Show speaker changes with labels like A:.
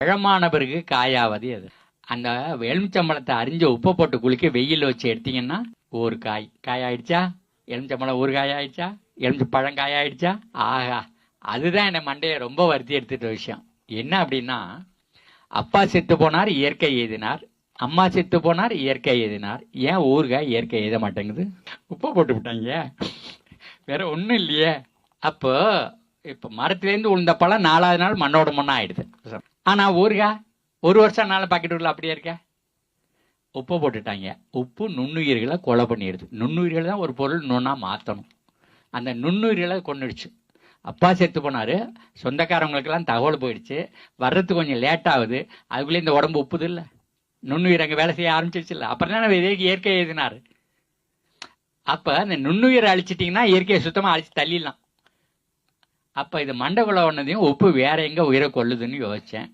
A: பழமான பிறகு காயாவது அது. அந்த எலுமிச்சம்பழத்தை அரிஞ்ச உப்பை போட்டு குளிக்க வெயில் வச்சு எடுத்தீங்கன்னா ஒரு காய் ஆயிடுச்சா? எலுமிச்சம்பழம் ஒரு காய் ஆயிடுச்சா? எலுமிச்ச பழம் காய் ஆயிடுச்சா? ஆகா, அதுதான் என்னை மண்டையை ரொம்ப வருத்தி எடுத்துட்ட விஷயம். என்ன அப்படின்னா, அப்பா செத்து போனார், இயற்கை எழுதினார். அம்மா செத்து போனார், இயற்கை எழுதினார். ஏன் ஊறுகாய் இயற்கை எழுத மாட்டேங்குது? உப்பை போட்டு விட்டாங்க, வேற ஒன்றும் இல்லையே. அப்போ இப்போ மரத்துலேருந்து உளுந்த பழம் 4வது நாள் மண்ணோட மண்ணா ஆயிடுது. ஆனால் ஊறுகாய் 1 வருஷம் நாள் பாக்கெட்டுக்குள்ள அப்படியே இருக்க. உப்பை போட்டுட்டாங்க. உப்பு நுண்ணுயிர்களை கொலை பண்ணிடுது. நுண்ணுயிர்கள் தான் ஒரு பொருள் நுண்ணா மாற்றணும். அந்த நுண்ணுயிர்களை கொண்டுடுச்சு. அப்பா செத்து போனார், சொந்தக்காரவங்களுக்கெல்லாம் தகவல் போயிடுச்சு, வர்றதுக்கு கொஞ்சம் லேட் ஆகுது. அதுக்குள்ளே இந்த உடம்பு உப்புது இல்லை, நுண்ணுயிர் அங்கே வேலை செய்ய ஆரம்பிச்சிருச்சு இல்லை. அப்புறம் தான் இயற்கை எழுதினார். அப்போ அந்த நுண்ணுயிரை அழிச்சிட்டிங்கன்னா இயற்கையை சுத்தமாக அழிச்சு தள்ளிடலாம். அப்போ இது மண்டகுள்ள ஒன்றதையும் உப்பு வேற எங்கே உயிரை கொள்ளுதுன்னு யோசித்தேன்.